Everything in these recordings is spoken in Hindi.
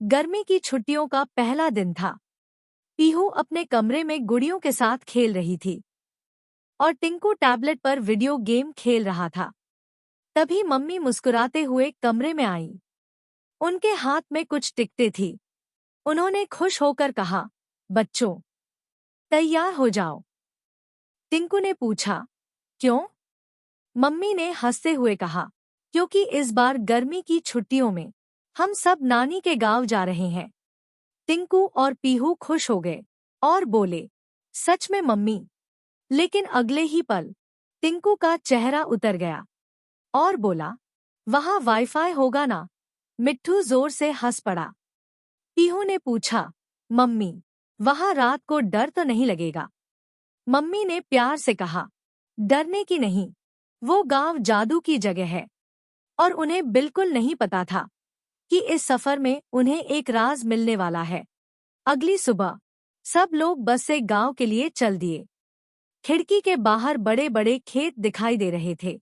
गर्मी की छुट्टियों का पहला दिन था। पीहू अपने कमरे में गुड़ियों के साथ खेल रही थी और टिंकू टैबलेट पर वीडियो गेम खेल रहा था। तभी मम्मी मुस्कुराते हुए कमरे में आई। उनके हाथ में कुछ टिकटें थी। उन्होंने खुश होकर कहा, बच्चों, तैयार हो जाओ। टिंकू ने पूछा, क्यों? मम्मी ने हंसते हुए कहा, क्योंकि इस बार गर्मी की छुट्टियों में हम सब नानी के गांव जा रहे हैं। टिंकू और पीहू खुश हो गए और बोले, सच में मम्मी? लेकिन अगले ही पल टिंकू का चेहरा उतर गया और बोला, वहाँ वाईफाई होगा ना? मिट्ठू जोर से हंस पड़ा। पीहू ने पूछा, मम्मी, वहाँ रात को डर तो नहीं लगेगा? मम्मी ने प्यार से कहा, डरने की नहीं, वो गांव जादू की जगह है। और उन्हें बिल्कुल नहीं पता था कि इस सफर में उन्हें एक राज मिलने वाला है। अगली सुबह सब लोग बस से गांव के लिए चल दिए। खिड़की के बाहर बड़े बड़े खेत दिखाई दे रहे थे।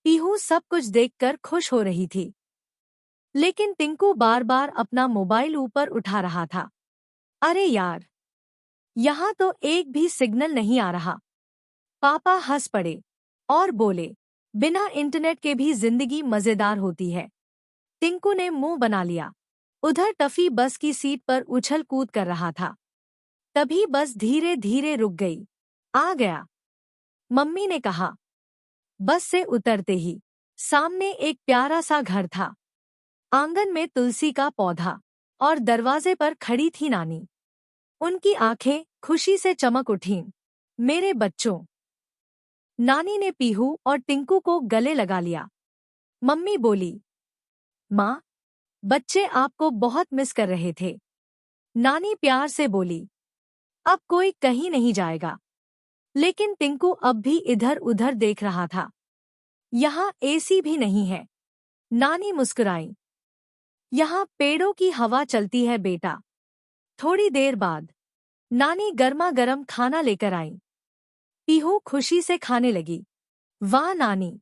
पीहू सब कुछ देखकर खुश हो रही थी, लेकिन टिंकू बार बार अपना मोबाइल ऊपर उठा रहा था। अरे यार, यहाँ तो एक भी सिग्नल नहीं आ रहा। पापा हंस पड़े और बोले, बिना इंटरनेट के भी जिंदगी मजेदार होती है। टिंकू ने मुंह बना लिया। उधर टफी बस की सीट पर उछल कूद कर रहा था। तभी बस धीरे धीरे रुक गई। आ गया, मम्मी ने कहा। बस से उतरते ही सामने एक प्यारा सा घर था। आंगन में तुलसी का पौधा और दरवाजे पर खड़ी थी नानी। उनकी आंखें खुशी से चमक उठीं। मेरे बच्चों! नानी ने पीहू और टिंकू को गले लगा लिया। मम्मी बोली, माँ, बच्चे आपको बहुत मिस कर रहे थे। नानी प्यार से बोली, अब कोई कहीं नहीं जाएगा। लेकिन टिंकू अब भी इधर उधर देख रहा था। यहाँ एसी भी नहीं है। नानी मुस्कुराई। यहाँ पेड़ों की हवा चलती है बेटा। थोड़ी देर बाद नानी गर्मा गर्म खाना लेकर आई। पीहू खुशी से खाने लगी। वाह नानी,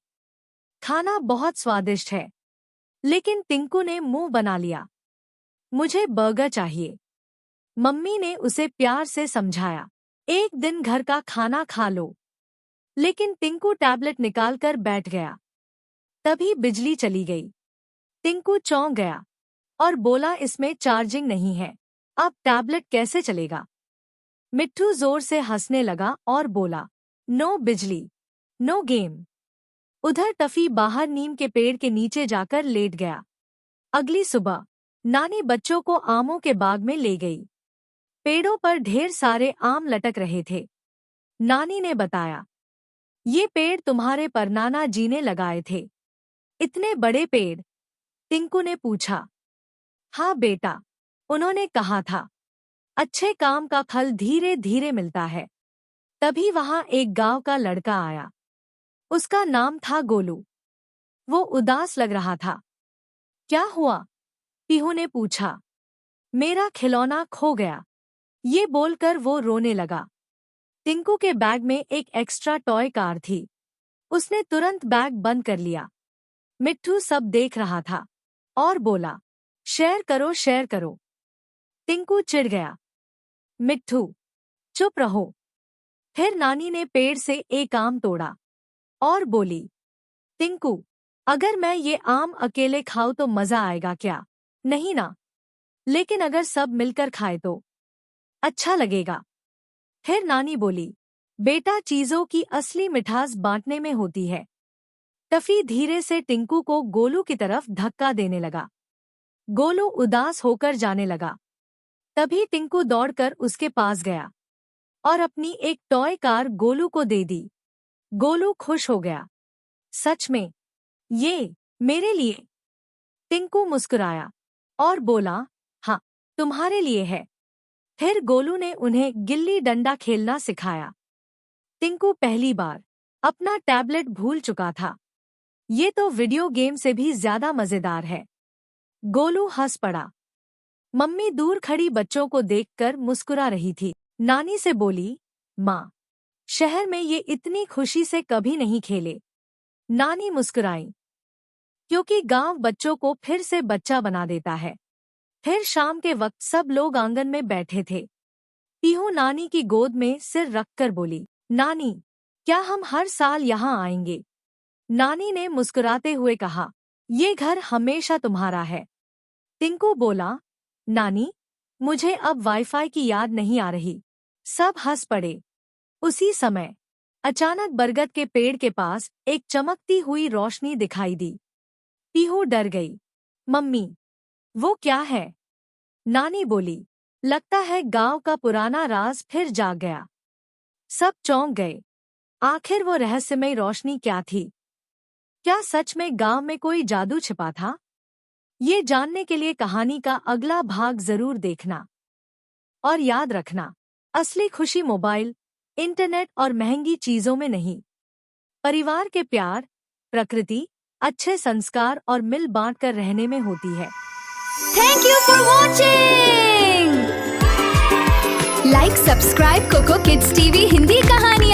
खाना बहुत स्वादिष्ट है। लेकिन टिंकू ने मुंह बना लिया। मुझे बर्गर चाहिए। मम्मी ने उसे प्यार से समझाया, एक दिन घर का खाना खा लो। लेकिन टिंकू टैबलेट निकालकर बैठ गया। तभी बिजली चली गई। टिंकू चौंक गया और बोला, इसमें चार्जिंग नहीं है, अब टैबलेट कैसे चलेगा? मिट्ठू जोर से हंसने लगा और बोला, नो बिजली, नो गेम। उधर टफी बाहर नीम के पेड़ के नीचे जाकर लेट गया। अगली सुबह नानी बच्चों को आमों के बाग में ले गई। पेड़ों पर ढेर सारे आम लटक रहे थे। नानी ने बताया, ये पेड़ तुम्हारे परनाना जी ने लगाए थे। इतने बड़े पेड़? टिंकू ने पूछा। हाँ बेटा, उन्होंने कहा था, अच्छे काम का फल धीरे धीरे मिलता है। तभी वहां एक गांव का लड़का आया। उसका नाम था गोलू। वो उदास लग रहा था। क्या हुआ? पीहू ने पूछा। मेरा खिलौना खो गया, ये बोलकर वो रोने लगा। टिंकू के बैग में एक एक्स्ट्रा टॉय कार थी। उसने तुरंत बैग बंद कर लिया। मिट्ठू सब देख रहा था और बोला, शेयर करो शेयर करो। टिंकू चिढ़ गया। मिट्ठू, चुप रहो। फिर नानी ने पेड़ से एक आम तोड़ा और बोली, टिंकू, अगर मैं ये आम अकेले खाऊं तो मजा आएगा क्या? नहीं ना। लेकिन अगर सब मिलकर खाए तो अच्छा लगेगा। फिर नानी बोली, बेटा, चीजों की असली मिठास बांटने में होती है। टफी धीरे से टिंकू को गोलू की तरफ धक्का देने लगा। गोलू उदास होकर जाने लगा। तभी टिंकू दौड़कर उसके पास गया और अपनी एक टॉय कार गोलू को दे दी। गोलू खुश हो गया। सच में? ये मेरे लिए? टिंकू मुस्कुराया और बोला, हाँ, तुम्हारे लिए है। फिर गोलू ने उन्हें गिल्ली डंडा खेलना सिखाया। टिंकू पहली बार अपना टैबलेट भूल चुका था। ये तो वीडियो गेम से भी ज्यादा मजेदार है। गोलू हंस पड़ा। मम्मी दूर खड़ी बच्चों को देखकर मुस्कुरा रही थी। नानी से बोली, माँ, शहर में ये इतनी खुशी से कभी नहीं खेले। नानी मुस्कुराई, क्योंकि गांव बच्चों को फिर से बच्चा बना देता है। फिर शाम के वक्त सब लोग आंगन में बैठे थे। पीहू नानी की गोद में सिर रखकर बोली, नानी, क्या हम हर साल यहाँ आएंगे? नानी ने मुस्कुराते हुए कहा, ये घर हमेशा तुम्हारा है। टिंकू बोला, नानी, मुझे अब वाईफाई की याद नहीं आ रही। सब हंस पड़े। उसी समय अचानक बरगद के पेड़ के पास एक चमकती हुई रोशनी दिखाई दी। पीहू डर गई। मम्मी, वो क्या है? नानी बोली, लगता है गांव का पुराना राज फिर जाग गया। सब चौंक गए। आखिर वो रहस्यमय रोशनी क्या थी? क्या सच में गांव में कोई जादू छिपा था? ये जानने के लिए कहानी का अगला भाग जरूर देखना। और याद रखना, असली खुशी मोबाइल, इंटरनेट और महंगी चीजों में नहीं, परिवार के प्यार, प्रकृति, अच्छे संस्कार और मिल बांट कर रहने में होती है। Thank you for watching. Like, subscribe Coco Kids TV Hindi कहानी।